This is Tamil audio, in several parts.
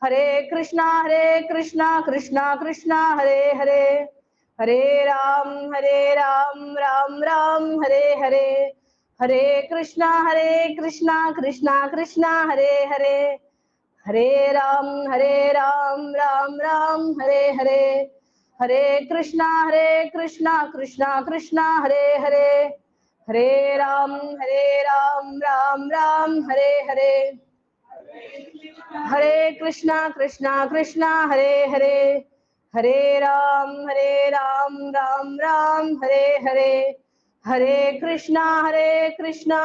हरे कृष्णा कृष्णा कृष्णा हरे हरे, हरे राम राम राम हरे हरे, हरे कृष्णा कृष्णा कृष्णा हरे हरे, हरे राम राम राम हरे हरे, हरे कृष्णा कृष्णा कृष्णा हरे हरे, हरे राम राम राम हरे हरे, हरे कृष्णा कृष्णा हरे हरे, हरे राम राम राम हरे हरे, हरे कृष्णा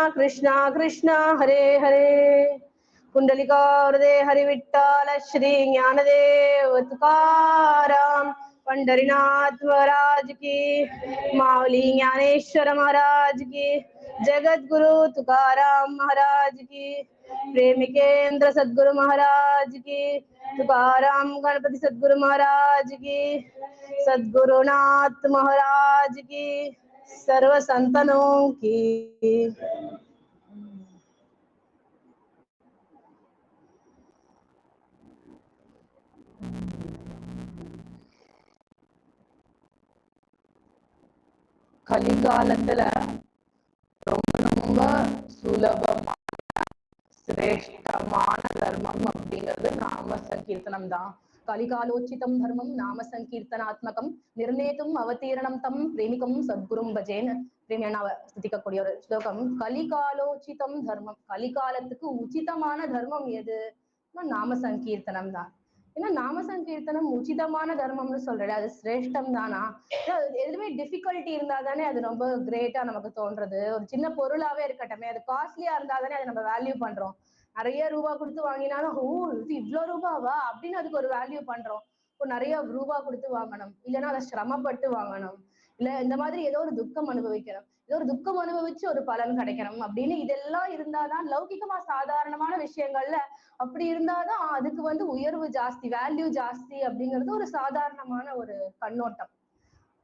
कृष्णा हरे हरे। कुंडलिकावरदे हरि विठ्ठल श्री ज्ञानदेव तुकाराम पंढरीनाथ महाराज की, माऊली ज्ञानेश्वर महाराज की, जगद्गुरु तुकाराम महाराज की, प्रेमिकेंद्र सद्गुरु महाराज की, तुकाराम गणपति सद्गुरु महाराज की, सद्गुरुनाथ महाराज की, सर्व संतनों की। கலிகாலத்துல ரொம்ப சுலபமா சிரேஷ்டமான தர்மம் அப்படிங்கிறது நாம சங்கீர்த்தனம் தான். கலிகாலோச்சிதம் தர்மம் நாம சங்கீர்த்தனாத்மகம் நிர்ணேதும் அவதீரணம் தம் பிரேமிகம் சத்குரும் பஜேன் பிரேமியனாவ ஸ்துதிக்கக்கூடிய ஒரு ஸ்லோகம். கலிகாலோச்சிதம் தர்மம், கலிகாலத்துக்கு உச்சிதமான தர்மம் எது? நாம சங்கீர்த்தனம் தான். ஏன்னா நாம சங்கீர்த்தனம் உச்சிதமான தர்மம்னு சொல்றேன், அது சிரேஷ்டம் தானா? எதுவுமே டிஃபிகல்ட்டி இருந்தா தானே அது ரொம்ப கிரேட்டா நமக்கு தோன்றது. ஒரு சின்ன பொருளாவே இருக்கட்டுமே, அது காஸ்ட்லியா இருந்தா தானே அதை நம்ம வேல்யூ பண்றோம். நிறைய ரூபா கொடுத்து வாங்கினாலும் ஓ இது இவ்வளவு ரூபாவா அப்படின்னு அதுக்கு ஒரு வேல்யூ பண்றோம். இப்போ நிறைய ரூபா கொடுத்து வாங்கணும், இல்லைன்னா அதை சிரமப்பட்டு வாங்கணும், இல்ல இந்த மாதிரி ஏதோ ஒரு துக்கம் அனுபவிக்கணும், ஏதோ ஒரு துக்கம் அனுபவிச்சு ஒரு பலன் கிடைக்கணும் அப்படின்னு இதெல்லாம் இருந்தாதான் லௌகிகமா சாதாரணமான விஷயங்கள்ல அப்படி இருந்தாதான் அதுக்கு உயர்வு ஜாஸ்தி, வேல்யூ ஜாஸ்தி அப்படிங்கிறது ஒரு சாதாரணமான ஒரு கண்ணோட்டம்.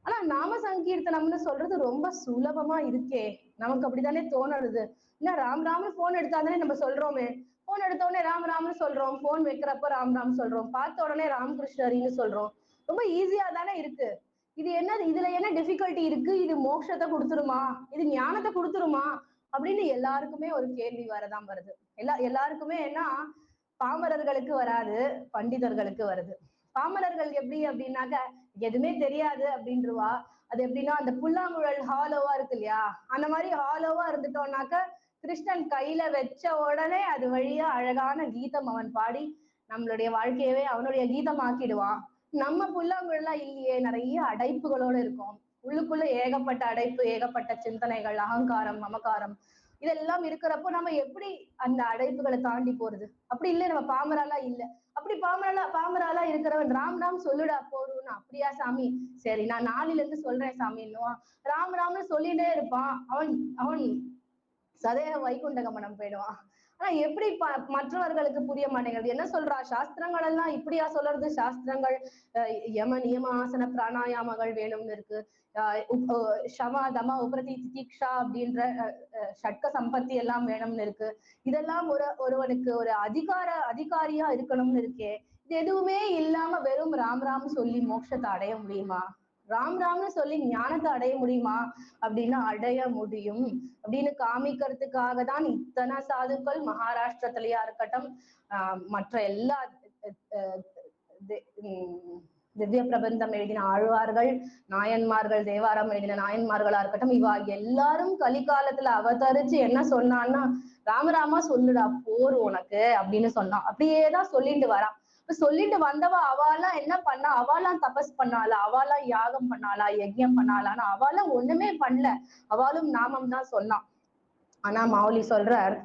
ஆனா நாம சங்கீர்த்தனம்னு சொல்றது ரொம்ப சுலபமா இருக்கே, நமக்கு அப்படித்தானே தோணுது. இல்ல ராம் ராம்னு போன் எடுத்தாதானே நம்ம சொல்றோமே, போன் எடுத்த உடனே ராம் ராம்னு சொல்றோம், போன் வைக்கிறப்ப ராம் ராம் சொல்றோம், பார்த்த உடனே ராமகிருஷ்ணரின்னு சொல்றோம். ரொம்ப ஈஸியா தானே இருக்கு. இது என்னது, இதுல என்ன டிஃபிகல்ட்டி இருக்கு? இது மோட்சத்தை கொடுத்துருமா, இது ஞானத்தை கொடுத்துருமா அப்படின்னு எல்லாருக்குமே ஒரு கேள்வி வரதான் வருது. எல்லாருக்குமே என்ன, பாமரர்களுக்கு வராது, பண்டிதர்களுக்கு வருது. பாமரர்கள் எப்படி அப்படின்னாக்க எதுவுமே தெரியாது அப்படின்றவா. அது எப்படின்னா அந்த புல்லாங்குழல் ஹாலோவா இருக்கு இல்லையா, அந்த மாதிரி ஹாலோவா இருந்துட்டோம்னாக்க கிருஷ்ணன் கையில வச்ச உடனே அது வழியா அழகான கீதம் அவன் பாடி நம்மளுடைய வாழ்க்கையவே அவனுடைய கீதம் ஆக்கிடுவான். நம்ம புல்லாங்குழலாம் இல்லையே, நிறைய அடைப்புகளோட இருக்கும், உள்ளுக்குள்ள ஏகப்பட்ட அடைப்பு, ஏகப்பட்ட சிந்தனைகள், அகங்காரம், மமகாரம் இதெல்லாம் இருக்கிறப்போ நம்ம எப்படி அந்த அடைப்புகளை தாண்டி போறது? அப்படி இல்லை, நம்ம பாமராலா இல்லை. அப்படி பாமராலா இருக்கிறவன் ராம் ராம் சொல்லுடா போறோம்னு, அப்படியா சாமி, சரி நான் நாளில இருந்து சொல்றேன் சாமி இன்னும் ராம் ராம்னு சொல்லிட்டே இருப்பான். அவன் சதேக வைகுண்ட கமனம் போயிடுவான். ஆனா எப்படி மற்றவர்களுக்கு புரிய மாட்டேங்கிறது. என்ன சொல்றா, சாஸ்திரங்கள் எல்லாம் இப்படியா சொல்றது? சாஸ்திரங்கள் யம நியம ஆசன பிராணாயாமங்கள் வேணும்னு இருக்கு, ஷமா தமா உபரதி திதிக்ஷா அப்படின்ற ஷட்க சம்பத்தி எல்லாம் வேணும்னு இருக்கு. இதெல்லாம் ஒருவனுக்கு ஒரு அதிகாரியா இருக்கணும்னு இருக்கே. இது எதுவுமே இல்லாம வெறும் ராம் ராம் சொல்லி மோட்சத்தை அடைய முடியுமா? ராம் ராம்னு சொல்லி ஞானத்தை அடைய முடியுமா? அப்படின்னா அடைய முடியும் அப்படின்னு காமிக்கிறதுக்காக தான் இத்தனை சாதுக்கள் மகாராஷ்டிரத்திலயா இருக்கட்டும், மற்ற எல்லா திவ்ய பிரபந்தம் எழுதின ஆழ்வார்கள், நாயன்மார்கள், தேவாரம் எழுதின நாயன்மார்களா இருக்கட்டும், இவா எல்லாரும் கலிகாலத்துல அவதரிச்சு என்ன சொன்னான்னா, ராமராமா சொல்லுடா போர் உனக்கு அப்படின்னு சொன்னான். அப்படியேதான் சொல்லிட்டு வரான். இப்ப சொல்லிட்டு வந்தவா அவாலாம் என்ன பண்ணா, அவாலாம் தபஸ் பண்ணாளா, அவாலாம் யாகம் பண்ணாளா, யஜ்யம் பண்ணாளான்னு அவாலாம் ஒண்ணுமே பண்ணல, அவாலும் நாமம் தான் சொன்னான். ஆனா மாவுலி சொல்றார்,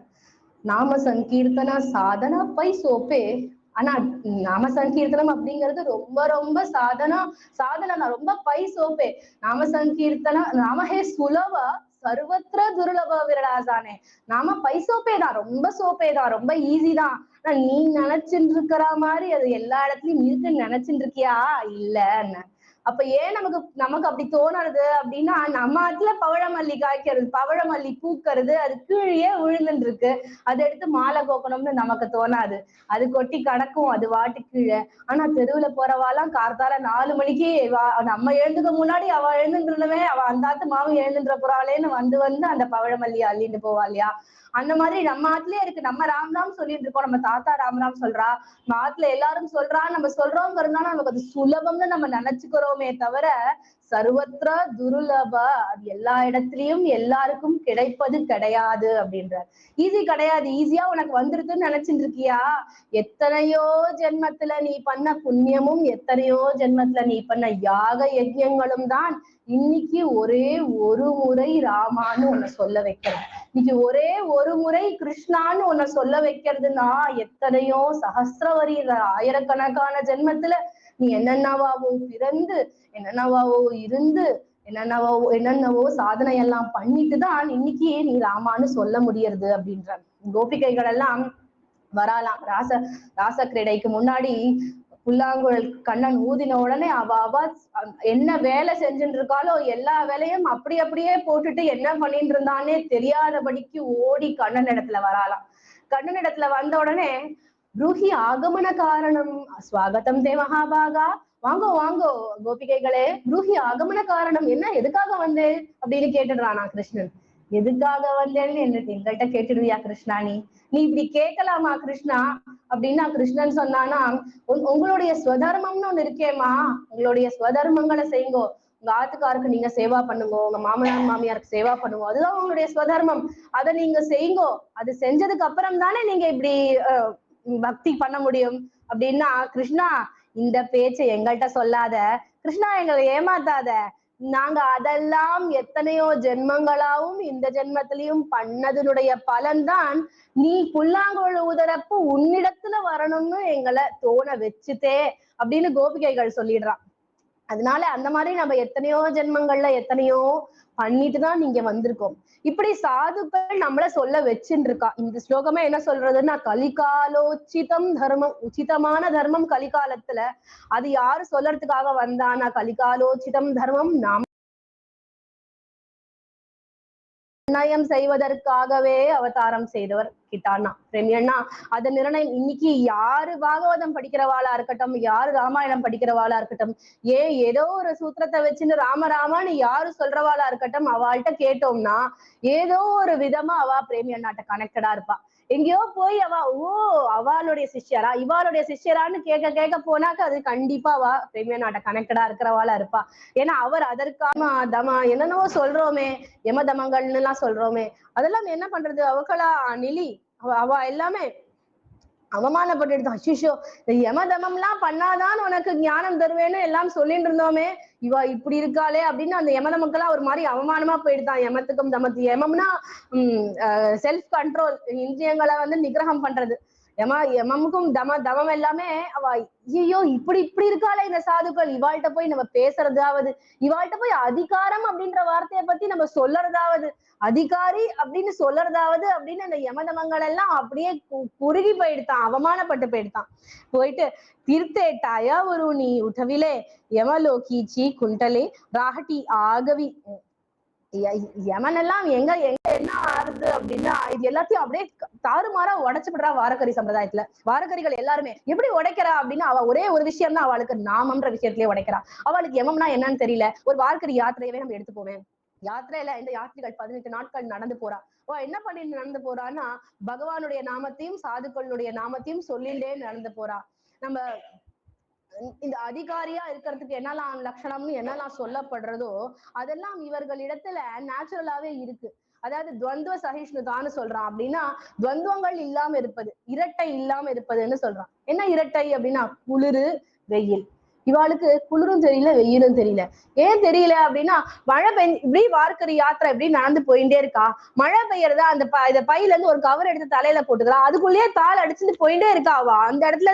நாம சங்கீர்த்தனா சாதனா பை சோப்பே. ஆனா நாம சங்கீர்த்தனம் அப்படிங்கிறது ரொம்ப ரொம்ப சாதனா ரொம்ப பை சோப்பே. நாம சங்கீர்த்தனா நாமஹே சுலப சர்வத்திர துர்லப விரடாசானே. நாம பை சோப்பே தான், ரொம்ப சோப்பே தான், ரொம்ப ஈஸி தான். ஆனா நீ நினைச்சுட்டு இருக்கிற மாதிரி அது எல்லா இடத்துலயும் இருக்குன்னு நினைச்சுட்டு இருக்கியா? இல்லன்னு. அப்ப ஏன் நமக்கு அப்படி தோணுறது அப்படின்னா, நம்ம ஆத்துல பவழமல்லி காய்க்கிறது, பவழமல்லி பூக்கிறது, அது கீழே விழுந்துட்டு இருக்கு. அதை எடுத்து மாலை கோக்கணும்னு நமக்கு தோணாது. அது கொட்டி கிடக்கும் அது வாட்டு கீழே. ஆனா தெருவுல போறவாலாம் கார்த்தால 4 மணிக்கு நம்ம எழுந்துக்க முன்னாடி அவ எழுந்துன்றவே, அவ அந்தாத்து மாவு எழுந்துன்ற போறாளேன்னு வந்து அந்த பவழமல்லி அள்ளிட்டு போவா இல்லையா? அந்த மாதிரி நம்ம ஆத்துலயே இருக்கு. நம்ம ராம் ராம் சொல்லிட்டு இருக்கோம், நம்ம தாத்தா ராம் ராம் சொல்றா, நம்ம ஆத்துல எல்லாரும் சொல்றா, நம்ம சொல்றோங்கிறதுனால நமக்கு அது சுலபம்னு நம்ம நினைச்சுக்கிறோமே தவிர சர்வத்ர துருலப, அது எல்லா இடத்துலயும் எல்லாருக்கும் கிடைப்பது கிடையாது அப்படின்ற. ஈஸி கிடையாது. ஈஸியா உனக்கு வந்துருதுன்னு நினைச்சிட்டு இருக்கியா? எத்தனையோ ஜென்மத்துல நீ பண்ண புண்ணியமும் எத்தனையோ ஜென்மத்துல நீ பண்ண யாக யஜ்யங்களும் தான் இன்னைக்கு ஒரே ஒரு முறை ராமான்னு உன்னை சொல்ல வைக்கிறது. இன்னைக்கு ஒரே ஒரு முறை கிருஷ்ணான்னு உன்னை சொல்ல வைக்கிறதுனா எத்தனையோ சகஸ்ரவரி ஆயிரக்கணக்கான ஜென்மத்துல நீ என்னென்னவாவோ பிறந்து என்னென்னவாவோ இருந்து என்னென்னவோ சாதனை எல்லாம் பண்ணிட்டு தான் இன்னைக்கு நீ ராமான்னு சொல்ல முடியறது அப்படின்ற. கோபிகைகள் எல்லாம் வராலாம் ராச கிரீடைக்கு முன்னாடி புல்லாங்குழல் கண்ணன் ஊதின உடனே அவ என்ன வேலை செஞ்சுட்டு இருக்காளோ எல்லா வேலையும் அப்படியே போட்டுட்டு என்ன பண்ணிட்டு இருந்தானே தெரியாதபடிக்கு ஓடி கண்ணன் இடத்துல வராலாம். கண்ணன் இடத்துல வந்த உடனே ப்ரூஹி ஆகமன காரணம் ஸ்வாகத்தம் தே மகாபாகா, வாங்கோ கோபிகைகளே, ப்ரூஹி ஆகமன காரணம், என்ன எதுக்காக வந்தேன் அப்படின்னு கேட்டுடுறானா கிருஷ்ணன். எதுக்காக வந்தேன்னு எங்கள்கிட்ட கேட்டுடுவியா கிருஷ்ணா? நீ இப்படி கேட்கலாமா கிருஷ்ணா அப்படின்னா கிருஷ்ணன் சொன்னானா, உங்களுடைய ஸ்வதர்மம்னு ஒண்ணு இருக்கேம்மா, உங்களுடைய ஸ்வதர்மங்களை செய்யுங்கோ. உங்க ஆத்துக்காருக்கு நீங்க சேவா பண்ணுங்க, உங்க மாமனார் மாமியாருக்கு சேவா பண்ணுங்க, அதுதான் உங்களுடைய ஸ்வதர்மம். அதை நீங்க செய்யுங்கோ. அது செஞ்சதுக்கு அப்புறம் தானே நீங்க இப்படி பக்தி பண்ண முடியும் அப்படின்னா, கிருஷ்ணா இந்த பேச்சை எங்கள்கிட்ட சொல்லாத கிருஷ்ணா, எங்களை ஏமாத்தாத. நாங்க அதெல்லாம் எத்தனையோ ஜென்மங்களாவும் இந்த ஜென்மத்திலையும் பண்ணதனுடைய பலன்தான் நீ புல்லாங்குழல் ஊதரப்பு உன்னிடத்துல வரணும்னு எங்களை தோண வச்சுட்டே அப்படின்னு கோபிகைகள் சொல்லிடுறான். அதனால அந்த மாதிரி நம்ம எத்தனையோ ஜென்மங்கள்ல எத்தனையோ பண்ணிட்டு தான் நீங்க வந்திருக்கோம். இப்படி சாதுக்கள் நம்மள சொல்ல வச்சுட்டு இருக்கா. இந்த ஸ்லோகமே என்ன சொல்றதுன்னா, கலிகாலோச்சிதம் தர்மம், உச்சிதமான தர்மம் கலிகாலத்துல அது யாரு சொல்லறதுக்காக வந்தானா, கலிகாலோச்சிதம் தர்மம் நாம நிர்ணயம் செய்வதற்காகவே அவதாரம் செய்தவர் கிட்டானா பிரேமியண்ணா. அத நிர்ணயம் இன்னைக்கு யாரு பாகவதம் படிக்கிறவாளா இருக்கட்டும், யாரு ராமாயணம் படிக்கிறவாளா இருக்கட்டும், ஏதோ ஒரு சூத்திரத்தை வச்சுன்னு ராமராமான்னு யாரு சொல்றவாளா இருக்கட்டும், அவள்கிட்ட கேட்டோம்னா ஏதோ ஒரு விதமா அவ பிரேமியண்ணாட்ட கனெக்டடா இருப்பா. எங்கேயோ போய் அவளுடைய சிஷ்யரா இவாளுடைய சிஷ்யரான்னு கேட்க போனாக்க அது கண்டிப்பா அவ பிரேமியண்ணாட்ட கனெக்டடா இருக்கிறவாளா இருப்பா. ஏன்னா அவர் அதற்கான தமா என்னென்னவோ சொல்றோமே, யம தமங்கள்னு எல்லாம் சொல்றோமே, அதெல்லாம் என்ன பண்றது, அவங்களா நிலி அவ எல்லாமே அவமானப்பட்டு அசிஷோ யமதமம் எல்லாம் பண்ணாதான் உனக்கு ஞானம் தருவேன்னு எல்லாம் சொல்லிட்டு இருந்தோமே, இவ இப்படி இருக்காளே அப்படின்னு அந்த யமதமக்கெல்லாம் ஒரு மாதிரி அவமானமா போயிடுதான். யமத்துக்கும் தமத்து, யமம்னா செல்ஃப் கண்ட்ரோல், இந்திரியங்களை நிகிரகம் பண்றது. யமமுக்கும் தமம் எல்லாமே அவ ஐயோ இப்படி இருக்காளே இந்த சாதுக்கள், இவாள்கிட்ட போய் நம்ம பேசுறதாவது, இவாள்கிட்ட போய் அதிகாரம் அப்படின்ற வார்த்தையை பத்தி நம்ம சொல்லறதாவது, அதிகாரி அப்படின்னு சொல்லறதாவது அப்படின்னு அந்த யமதமங்கள் எல்லாம் அப்படியே குறுகி போயிடுத்தான், அவமானப்பட்டு போயிடுத்தான். போயிட்டு தீர்த்தேட்டாயா ஒரு நீ உடவிலே யமலோகீச்சி குண்டலே ராகட்டி ஆகவி, யமன் எல்லாம் எங்க என்ன ஆறுது அப்படின்னா இது எல்லாத்தையும் அப்படியே தாறுமாறா உடைச்சு விடுறா வாரக்கரி சம்பிரதாயத்துல. வாரக்கரிகள் எல்லாருமே எப்படி உடைக்கிறா அப்படின்னா, அவ ஒரே ஒரு விஷயம் தான் அவளுக்கு நாமம்ன்ற விஷயத்திலேயே உடைக்கிறா. அவளுக்கு யமம்னா என்னன்னு தெரியல. ஒரு வாரக்கரி யாத்திரையவே நம்ம எடுத்து போவேன். யாத்திரையில இந்த யாத்திரிகள் 18 நாட்கள் நடந்து போறா. என்ன பண்ணிட்டு நடந்து போறான்னா, பகவானுடைய நாமத்தையும் சாதுக்களுடைய நாமத்தையும் சொல்லிண்டே நடந்து போறா. நம்ம இந்த அதிகாரியா இருக்கிறதுக்கு என்னெல்லாம் லட்சணம்னு என்னெல்லாம் சொல்லப்படுறதோ அதெல்லாம் இவர்களிடத்துல நேச்சுரலாவே இருக்கு. அதாவது துவந்துவ சகிஷ்ணுதான்னு சொல்றான். அப்படின்னா துவந்துவங்கள் இல்லாம இருப்பது, இரட்டை இல்லாம இருப்பதுன்னு சொல்றான். என்ன இரட்டை அப்படின்னா, குளிரு வெயில். இவாளுக்கு குளிரும் தெரியல வெயிலும் தெரியல. ஏன் தெரியல அப்படின்னா, மழை இப்படி வார்க்கரி யாத்திரை இப்படி நடந்து போயிட்டே இருக்கா. மழை பெய்யறதா அந்த இத பையில இருந்து ஒரு கவர் எடுத்து தலையில போட்டுக்கலாம், அதுக்குள்ளேயே தாள் அடிச்சுட்டு போயிட்டே இருக்கா. அவ அந்த இடத்துல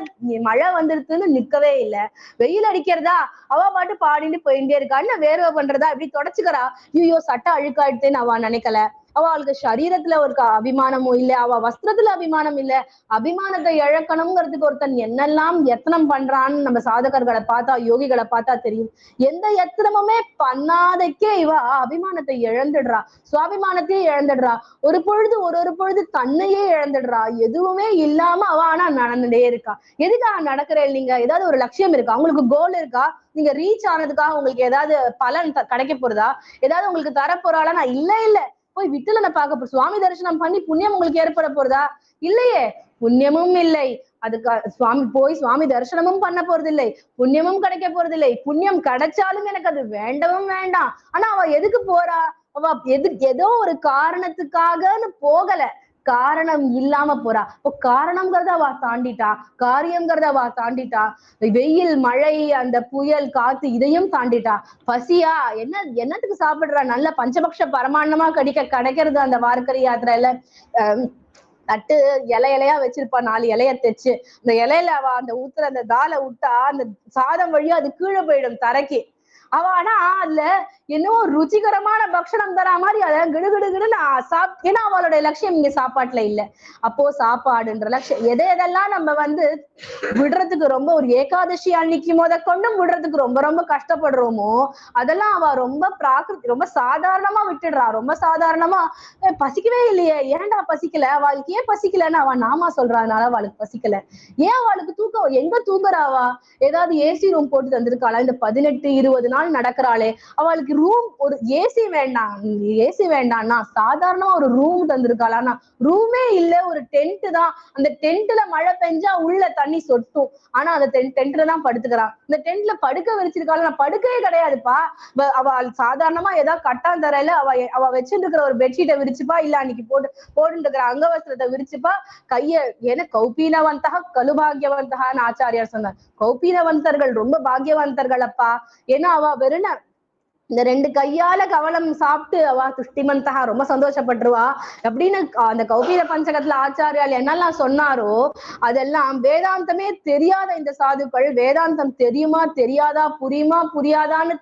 மழை வந்துருக்குன்னு நிக்கவே இல்லை. வெயில் அடிக்கிறதா அவ பாட்டு பாடிட்டு போயிட்டே இருக்கா. என்ன வேர்வை பண்றதா இப்படி தொடச்சுக்கிறா. ஐயோ சட்டை அழுக்காயிடுத்தேன்னு அவ நினைக்கல. அவளுக்கு சரீரத்துல ஒரு அபிமானமும் இல்ல, அவ வஸ்திரத்துல அபிமானம் இல்ல. அபிமானத்தை இழக்கணுங்கிறதுக்கு ஒருத்தன் என்னெல்லாம் யத்தனம் பண்றான்னு நம்ம சாதகர்களை பார்த்தா, யோகிகளை பார்த்தா தெரியும். எந்த யத்தனமுமே பண்ணாதக்கே இவ அபிமானத்தை இழந்துடுறா, சுவாபிமானத்தையே இழந்துடுறா. ஒரு பொழுது ஒரு பொழுது தன்னையே இழந்துடுறா. எதுவுமே இல்லாம அவ ஆனா நடந்துட்டே இருக்கா. எதுக்காக நடக்கிறேன்? நீங்க ஏதாவது ஒரு லட்சியம் இருக்கா? உங்களுக்கு கோல் இருக்கா? நீங்க ரீச் ஆனதுக்காக உங்களுக்கு ஏதாவது பலன் கிடைக்க போறதா? ஏதாவது உங்களுக்கு தரப்போறாளா? நான் இல்ல போய் விட்டலனை பார்க்க சுவாமி தரிசனம் பண்ணி புண்ணியம் உங்களுக்கு ஏற்பட போறதா? இல்லையே, புண்ணியமும் இல்லை. அதுக்கு சுவாமி தரிசனமும் பண்ண போறது இல்லை, புண்ணியமும் கிடைக்க போறது இல்லை. புண்ணியம் கிடைச்சாலும் எனக்கு அது வேண்டவும் வேண்டாம். ஆனா அவ எதுக்கு போறா? அவ ஏதோ ஒரு காரணத்துக்காகன்னு போகல, காரணம் இல்லாம போறா. இப்போ காரணம்ங்கிறத அவ தாண்டிட்டா, காரியம்ங்கிறத அவ தாண்டிட்டா, வெயில் மழை அந்த புயல் காத்து இதையும் தாண்டிட்டா. பசியா என்னத்துக்கு சாப்பிடுறா? நல்ல பஞ்சபக்ஷ பரமாண்ணமா கிடைக்கிறது அந்த வார்க்கரி யாத்திரையில. தட்டு இலையா வச்சிருப்பா, 4 இலைய தைச்சு. அந்த இலையில அவ அந்த ஊத்துற அந்த தாலை விட்டா அந்த சாதம் வழியா அது கீழே போயிடும் தரைக்கு. அவ ஆனா அதுல என்னவோ ருச்சிகரமான பக்ஷணம் தரா மாதிரி அதை கிடுகிடுன்னு ஏன்னா அவளுடைய லட்சியம் இங்க சாப்பாட்டுல இல்ல. அப்போ சாப்பாடுன்ற லட்சியம் எதெல்லாம் நம்ம விடுறதுக்கு ரொம்ப ஒரு ஏகாதசி அன்னைக்கு கொண்டும் விடுறதுக்கு ரொம்ப கஷ்டப்படுறோமோ அதெல்லாம் அவ ரொம்ப சாதாரணமா விட்டுடுறா. ரொம்ப சாதாரணமா பசிக்கவே இல்லையே, ஏன்டா பசிக்கல? அவளுக்கு ஏன் பசிக்கலன்னு அவ நாமா சொல்றானால அவளுக்கு பசிக்கல. ஏன் அவளுக்கு தூக்கம் எங்க தூங்குறாவா? ஏதாவது ஏசி ரூம் போட்டு தந்திருக்காளா? இந்த 18-20 நாள் நடக்கிறாளே, அவளுக்கு ரூம் ஒரு ஏசி வேண்டாம்னா சாதாரணமா ஒரு ரூம் தந்திருக்காளா? ரூமே இல்ல, ஒரு டென்ட் தான். அந்த டென்ட்ல மழை பெஞ்சா உள்ள தண்ணி சொட்டும். ஆனா அந்த டென்ட்ல தான் படுத்துக்கிறான். இந்த டென்ட்ல படுக்க வச்சிருக்காளா? படுக்கவே கிடையாதுப்பா. அவ சாதாரணமா ஏதாவது கட்டாந்தரையில அவ வச்சுட்டு இருக்கிற ஒரு பெட்ஷீட்டை விரிச்சுப்பா, இல்ல அன்னைக்கு போட்டு இருக்கிற அங்கவஸ்திரத்தை விரிச்சுப்பா. ஏன்னா கௌபீனவந்தகா கலுபாகியவந்தகான்னு ஆச்சாரியார் சொன்னார். கௌபீனவந்தர்கள் ரொம்ப பாகியவந்தர்கள் அப்பா. ஏன்னா அவ வெறும் இந்த 2 கையால கவலம் சாப்பிட்டு அவ துஷ்டிமந்தகா ரொம்ப சந்தோஷப்பட்டுருவா அப்படின்னு அந்த கௌபீன பஞ்சகத்துல ஆச்சாரியால் என்னெல்லாம் சொன்னாரோ அதெல்லாம் வேதாந்தமே தெரியாத இந்த சாதுக்கள் வேதாந்தம் தெரியுமா தெரியாதா, புரியாதான்னு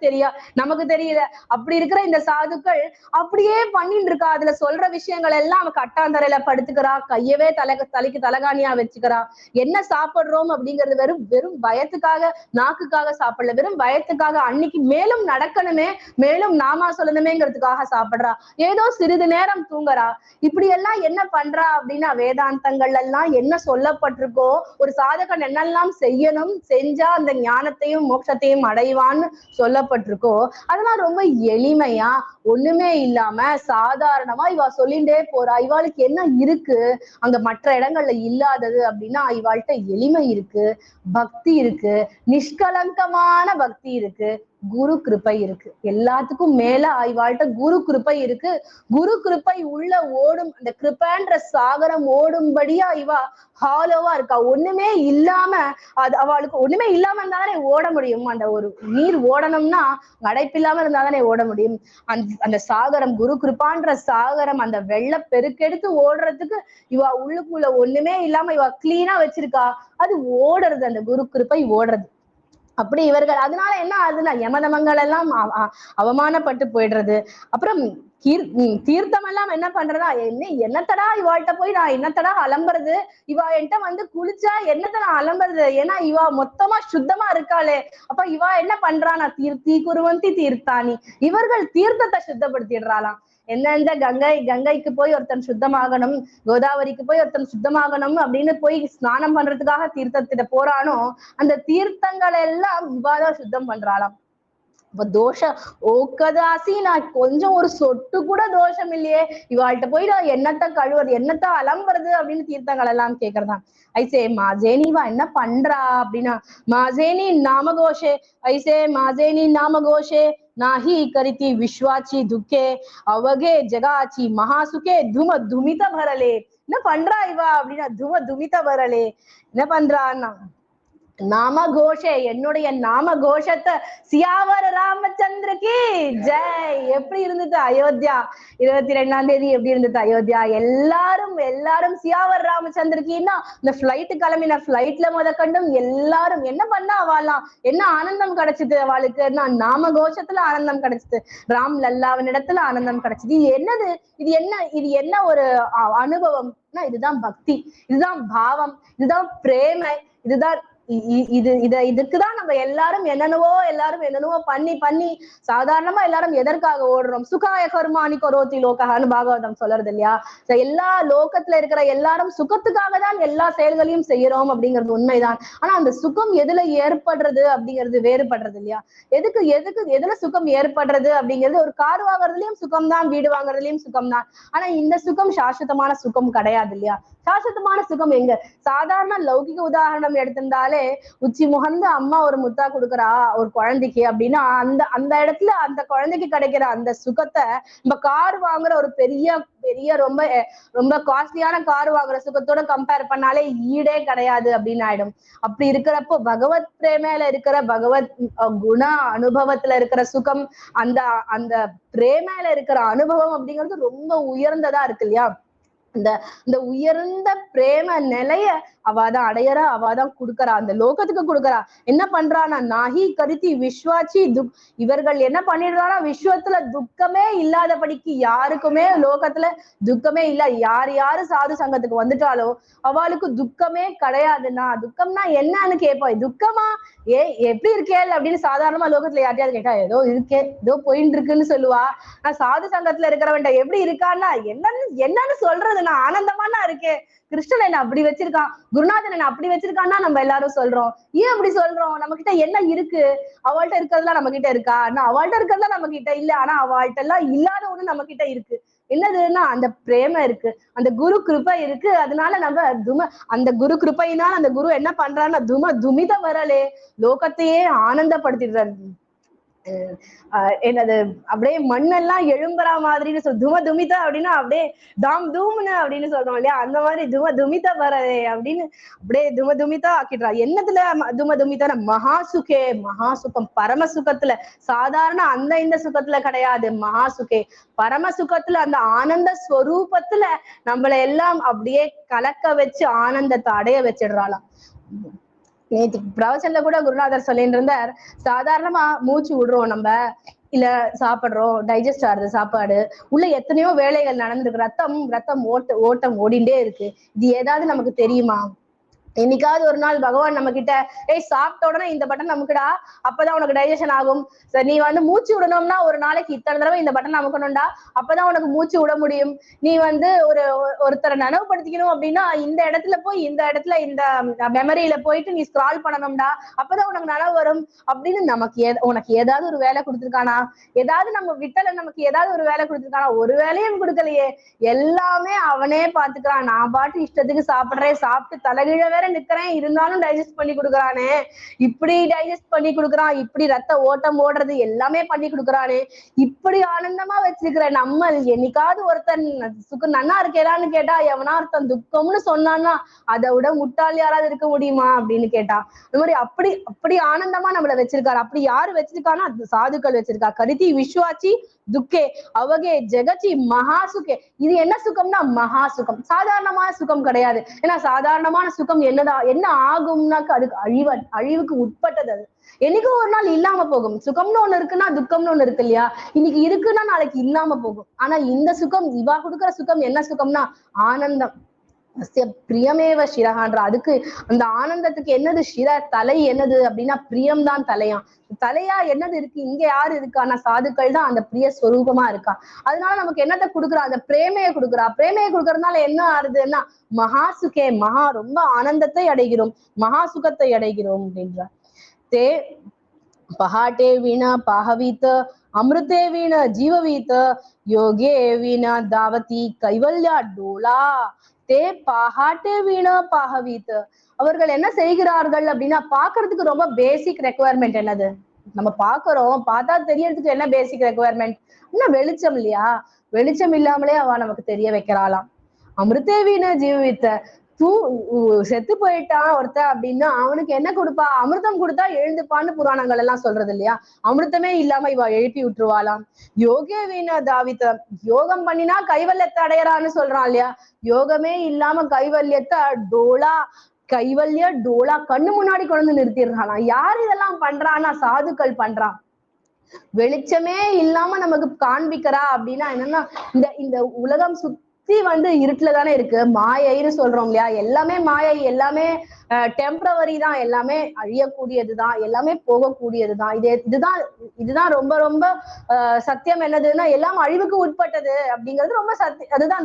நமக்கு தெரியல. அப்படி இருக்கிற இந்த சாதுக்கள் அப்படியே பண்ணிட்டு இருக்கா. அதுல சொல்ற விஷயங்கள் எல்லாம் அவ கட்டாந்தரையில படுத்துக்கிறா, கையவே தலைக்கு தலகாணியா வச்சுக்கிறா. என்ன சாப்பிடுறோம் அப்படிங்கிறது வெறும் பயத்துக்காக, நாக்குக்காக சாப்பிடல, வெறும் பயத்துக்காக. அன்னைக்கு மேலும் நடக்கணுமே, மேலும் நாமா சொல்லணுமேங்கிறதுக்காக சாப்பிடுறா. ஏதோ சிறிது நேரம் தூங்குறா. இப்படி எல்லாம் என்ன பண்றா அப்படின்னா வேதாந்தங்கள் எல்லாம் என்ன சொல்லப்பட்டிருக்கோ, ஒரு சாதகன் என்னெல்லாம் செய்யணும், செஞ்சா அந்த ஞானத்தையும் மோட்சத்தையும் அடைவான்னு சொல்லப்பட்டிருக்கோ அதெல்லாம் ரொம்ப எளிமையா ஒண்ணுமே இல்லாம சாதாரணமா இவ சொல்லிண்டே போறா. இவாளுக்கு என்ன இருக்கு அங்க மற்ற இடங்கள்ல இல்லாதது அப்படின்னா, இவாள்கிட்ட எளிமை இருக்கு, பக்தி இருக்கு, நிஷ்கலங்கமான பக்தி இருக்கு, குரு கிருப்பை இருக்கு. எல்லாத்துக்கும் மேல இவாள்கிட்ட குரு கிருப்பை இருக்கு. குரு கிருப்பை உள்ள ஓடும் அந்த கிருப்பன்ற சாகரம் ஓடும்படியா இவ ஹாலோவா இருக்கா. ஒண்ணுமே இல்லாம அவளுக்கு ஒண்ணுமே இல்லாம இருந்தாதானே ஓட முடியும். அந்த ஒரு நீர் ஓடணும்னா அடைப்பில்லாம இருந்தாதானே ஓட முடியும். அந்த சாகரம் குரு கிருப்பான்ற சாகரம் அந்த வெள்ள பெருக்கெடுத்து ஓடுறதுக்கு இவ உள்ளுக்குள்ள ஒண்ணுமே இல்லாம இவ கிளீனா வச்சிருக்கா. அது ஓடுறது, அந்த குரு கிருப்பை ஓடுறது. அப்படி இவர்கள் அதனால என்ன ஆகுதுன்னா யமதமங்கள் எல்லாம் அவமானப்பட்டு போயிடுறது. அப்புறம் தீர்த்தம் எல்லாம் என்ன பண்றதா, என்னத்தடா இவாள்கிட்ட போய் நான் என்னத்தடா அலம்புறது, இவா என்கிட்ட குளிச்சா என்னத்த நான் அலம்புறது, ஏன்னா இவா மொத்தமா சுத்தமா இருக்காளே. அப்ப இவா என்ன பண்றானா, தீர்த்தி குருவந்தி தீர்த்தானி, இவர்கள் தீர்த்தத்தை சுத்தப்படுத்திடுறாளாம். எந்தெந்த கங்கைக்கு போய் ஒருத்தன் சுத்தமாகணும், கோதாவரிக்கு போய் ஒருத்தன் சுத்தமாகணும் அப்படின்னு போய் ஸ்நானம் பண்றதுக்காக தீர்த்தத்திட்ட போறானோ அந்த தீர்த்தங்கள் எல்லாம் இவாதான் சுத்தம் பண்றாளாம். இப்ப தோஷம் ஓக்கதாசி, நான் கொஞ்சம் ஒரு சொட்டு கூட தோஷம் இல்லையே, இவாள்கிட்ட போய் நான் என்னத்த கழுவுறது, என்னத்த அலம்புறது அப்படின்னு தீர்த்தங்கள் எல்லாம் கேக்குறதான். ஐசே மாஜேனி இவா என்ன பண்றா அப்படின்னா, மாஜேனி நாமகோஷே, ஐசே மாஜேனி நாமகோஷே நாஹி கரித்தி விஸ்வாச்சி துக்கே அவகே ஜகாச்சி மகாசுகே துமித பரலே. என்ன பண்றா இவா அப்படின்னா, துமித பரலே என்ன பண்றான்னா நாம கோஷே, என்னுடைய நாம கோஷத்தை சியாவர் ராமச்சந்திரக்கு ஜெய். எப்படி இருந்தது அயோத்தியா 22ஆம் தேதி? எப்படி இருந்தது அயோத்தியா? எல்லாரும் எல்லாரும் சியாவர் ராமச்சந்திரக்கின்னா இந்த பிளைட் கிளம்பின பிளைட்ல கண்டும் எல்லாரும் என்ன பண்ணா அவளாம் என்ன ஆனந்தம் கிடைச்சது அவளுக்கு? நாம கோஷத்துல ஆனந்தம் கிடைச்சது, ராம் லல்லாவின் இடத்துல ஆனந்தம் கிடைச்சது. இது என்னது? இது என்ன ஒரு அனுபவம்னா, இதுதான் பக்தி, இதுதான் பாவம், இதுதான் பிரேமை, இதுதான் இதுக்குதான் நம்ம எல்லாரும் என்னென்னவோ பண்ணி சாதாரணமா எல்லாரும் எதற்காக ஓடுறோம்? சுகாய கர்மாணி கரோதி லோகஹான்னு பாகவதம் சொல்றது இல்லையா? எல்லா லோகத்துல இருக்கிற எல்லாரும் சுகத்துக்காக தான் எல்லா செயல்களையும் செய்யறோம் அப்படிங்கிறது உண்மைதான். ஆனா அந்த சுகம் எதுல ஏற்படுறது அப்படிங்கிறது வேறுபடுறது இல்லையா? எதுல சுகம் ஏற்படுறது அப்படிங்கிறது, ஒரு கார் வாங்குறதுலயும் சுகம் தான், வீடு வாங்குறதுலயும் சுகம் தான். ஆனா இந்த சுகம் சாஸ்வதமான சுகம் கிடையாது இல்லையா? சாஸ்வதமான சுகம் எங்க? சாதாரண லௌகிக உதாரணம் எடுத்திருந்தாலே, உச்சி முகர்ந்து அம்மா ஒரு முத்தா கொடுக்குறா ஒரு குழந்தைக்கு அப்படின்னா, அந்த இடத்துல அந்த குழந்தைக்கு கிடைக்கிற அந்த சுகத்தை நம்ம கார் வாங்குற ஒரு பெரிய ரொம்ப ரொம்ப காஸ்ட்லியான கார் வாங்குற சுகத்தோட கம்பேர் பண்ணாலே ஈடே கிடையாது அப்படின்னு ஆயிடும். அப்படி இருக்கிறப்போ பகவத் பிரேமையில இருக்கிற பகவத் குண அனுபவத்துல இருக்கிற சுகம், அந்த அந்த பிரேமையில இருக்கிற அனுபவம் அப்படிங்கிறது ரொம்ப உயர்ந்ததா இருக்கு இல்லையா? இந்த உயர்ந்த பிரேம நிலைய அவாதான் அடையறா, அவாதான் கொடுக்கறா, அந்த லோகத்துக்கு கொடுக்கறா. என்ன பண்றானா, நாஹி கருத்தி விஸ்வாச்சி இவர்கள் என்ன பண்ணிடுறானா, விஸ்வத்துல துக்கமே இல்லாதபடிக்கு, யாருக்குமே லோகத்துல துக்கமே இல்ல. யாரு சாது சங்கத்துக்கு வந்துட்டாலோ அவளுக்கு துக்கமே கிடையாதுன்னா, துக்கம்னா என்னன்னு கேட்போம். துக்கமா எப்படி இருக்கேள் அப்படின்னு சாதாரணமா லோகத்துல யார்ட்டையாவது கேட்டா, ஏதோ இருக்கே, ஏதோ போயிட்டு இருக்குன்னு சொல்லுவா. நான் சாது சங்கத்துல இருக்கிறவன்ட்ட எப்படி இருக்கான்னா, என்னன்னு சொல்றது, நான் ஆனந்தமானா இருக்கேன், கிருஷ்ணன் என்ன அப்படி வச்சிருக்கான், குருநாதன் என்ன அப்படி வச்சிருக்கான்னா நம்ம எல்லாரும் சொல்றோம். ஏன் அப்படி சொல்றோம்? நம்ம கிட்ட என்ன இருக்கு? அவள்கிட்ட இருக்கிறதுலாம் நம்ம கிட்ட இருக்கா? அவள்கிட்ட இருக்கிறதுலாம் நம்ம கிட்ட இல்ல, ஆனா அவள்கிட்ட எல்லாம் இல்லாத ஒண்ணு நம்ம கிட்ட இருக்கு. என்னதுன்னா அந்த பிரேம இருக்கு, அந்த குரு கிருபை இருக்கு. அதனால நம்ம அந்த குரு கிருபையினால் அந்த குரு என்ன பண்றான்னா, துமித வரலே லோகத்தையே ஆனந்தப்படுத்திடுறாரு. என்னது அப்படியே மண்ணெல்லாம் எழும்புற மாதிரின்னு துமிதா அப்படின்னா அப்படியே தாம் தூம்னு அப்படின்னு சொல்றோம் இல்லையா? அந்த மாதிரி துமிதா வரதே அப்படின்னு அப்படியே துமிதா ஆக்கிடுறா. என்னதுல துமிதா? மகா சுகம், பரம சுகத்துல. சாதாரண இந்த சுகத்துல கிடையாது, மகா சுகே பரம சுகத்துல, அந்த ஆனந்த ஸ்வரூபத்துல நம்மள எல்லாம் அப்படியே கலக்க வச்சு ஆனந்தத்தை அடைய வச்சிடுறாளாம். நேற்று பிரவச்சன்ல கூட குருநாதர் சொல்லிட்டு இருந்தார், சாதாரணமா மூச்சு விடுறோம் நம்ம, இல்ல சாப்பிடுறோம், டைஜஸ்ட் ஆகுது சாப்பாடு, உள்ள எத்தனையோ வேலைகள் நடந்துருக்கு, ரத்தம் ஓட்டம் ஓடிண்டே இருக்கு. இது ஏதாவது நமக்கு தெரியுமா? என்னைக்காவது ஒரு நாள் பகவான் நம்ம கிட்ட, சாப்பிட்ட உடனே இந்த பட்டன் நமக்குடா, அப்பதான் உனக்கு டைஜஷன் ஆகும், சரி நீ மூச்சு விடணும்னா ஒரு நாளைக்கு இத்தனை தடவை இந்த பட்டன் அமுக்கணும்டா, அப்பதான் உனக்கு மூச்சு விட முடியும். நீ ஒருத்தரை நனவுபடுத்திக்கணும் அப்படின்னா இந்த இடத்துல போய் இந்த மெமரியில போயிட்டு நீ ஸ்க்ரால் பண்ணணும்டா, அப்பதான் உனக்கு நனவு வரும் அப்படின்னு உனக்கு ஏதாவது ஒரு வேலை கொடுத்துருக்கானா? ஏதாவது நம்ம விட்டல நமக்கு ஏதாவது ஒரு வேலை கொடுத்துருக்கானா? ஒரு வேலையும் கொடுக்கலையே, எல்லாமே அவனே பாத்துக்கிறான். நான் பாட்டு இஷ்டத்துக்கு சாப்பிடுறேன், சாப்பிட்டு தலைகீழ நிக்கிறேன், இருந்தாலும் டைஜஸ்ட் பண்ணி கொடுக்குறானே, இப்படி டைஜஸ்ட் பண்ணி கொடுக்குறான், இப்படி ரத்த ஓட்டம் ஓடுறது எல்லாமே பண்ணி கொடுக்குறானே, இப்படி ஆனந்தமா வச்சிருக்கிற நம்ம என்னைக்காவது ஒருத்தன் சுகம் நன்னா இருக்கேடான்னு கேட்டா, எவனா ஒருத்தன் துக்கம்னு சொன்னான்னா அதை விட முட்டாள் யாராவது இருக்க முடியுமா அப்படின்னு கேட்டா, இந்த மாதிரி அப்படி ஆனந்தமா நம்மள வச்சிருக்காரு. அப்படி யாரு வச்சிருக்கான்னா சாதுக்கள் வச்சிருக்கா. கரிதி விஸ்வாச்சி துக்கே அவகே ஜெகச்சி மகா சுகே. இது என்ன சுகம்னா மகா சுகம், சாதாரணமான சுகம் கிடையாது. ஏன்னா சாதாரணமான சுகம் என்ன ஆகும்னாக்க அதுக்கு அழிவுக்கு உட்பட்டது. அது என்னைக்கும் ஒரு நாள் இல்லாம போகும். சுகம்னு ஒண்ணு இருக்குன்னா துக்கம்னு ஒண்ணு இருக்கு இல்லையா? இன்னைக்கு இருக்குன்னா நாளைக்கு இல்லாம போகும். ஆனா இந்த சுகம், இவா கொடுக்குற சுகம் என்ன சுகம்னா ஆனந்தம். பிரியமேவ சிரகான்ற, அதுக்கு அந்த ஆனந்தத்துக்கு என்னது சிர, தலை என்னது அப்படின்னா பிரியம்தான் தலையா என்னது இருக்கு? இங்க யாரு இருக்கான்னா சாதுக்கள் தான் அந்த பிரிய ஸ்வரூபமா இருக்கா. அதனால நமக்கு என்னத்தை கொடுக்குறா? அந்த பிரேமையை கொடுக்குறா. பிரேமையை கொடுக்கறதுனால என்ன ஆறுதுன்னா மகா சுகே, ரொம்ப ஆனந்தத்தை அடைகிறோம், மகா சுகத்தை அடைகிறோம் அப்படின்றார். தே பஹாட்டே வீணா பாகவீத்த அமிர்தே வீண ஜீவவீத்த யோகே வீண தாவதி கைவல்யா டோலா. தே பாகாட்டே வீண பாகவீத்த. அவர்கள் என்ன செய்கிறார்கள் அப்படின்னா, பாக்குறதுக்கு ரொம்ப பேசிக் ரெக்குவயர்மெண்ட் என்னது? நம்ம பாக்குறோம், பார்த்தா தெரியறதுக்கு என்ன பேசிக் ரெக்குவயர்மெண்ட்? இன்னும் வெளிச்சம் இல்லையா? வெளிச்சம் இல்லாமலே அவ நமக்கு தெரிய வைக்கிறாளாம். அமிர்தே வீண ஜீவவித்த செத்து போயிட்டான் ஒருத்தன் அப்படின்னா அவனுக்கு என்ன கொடுப்பா? அமிர்தம் கொடுத்தா எழுந்துப்பான்னு புராணங்கள் எல்லாம் சொல்றது இல்லையா? அமிர்தமே இல்லாம இவ எழுப்பி விட்டுருவாளாம். யோகே வீண தாவித்த, யோகம் பண்ணினா கைவல்யத்தை அடையறான்னு சொல்றான் இல்லையா? யோகமே இல்லாம கைவல்யத்தை டோலா கண்ணு முன்னாடி கொண்டு நிறுத்திடுறானா. யார் இதெல்லாம் பண்றான்னா சாதுக்கள் பண்றான். வெளிச்சமே இல்லாம நமக்கு காண்பிக்கிறா அப்படின்னா என்னன்னா, இந்த இந்த உலகம் சுத்தி இருட்டுல தானே இருக்கு. மாயைன்னு சொல்றோம் இல்லையா? எல்லாமே மாயை, எல்லாமே டெம்பரவரி தான், எல்லாமே அழியக்கூடியதுதான், எல்லாமே போகக்கூடியதுதான். இதுதான் ரொம்ப ரொம்ப சத்தியம். என்னதுன்னா எல்லாம் அழிவுக்கு உட்பட்டது அப்படிங்கிறது ரொம்ப அதுதான்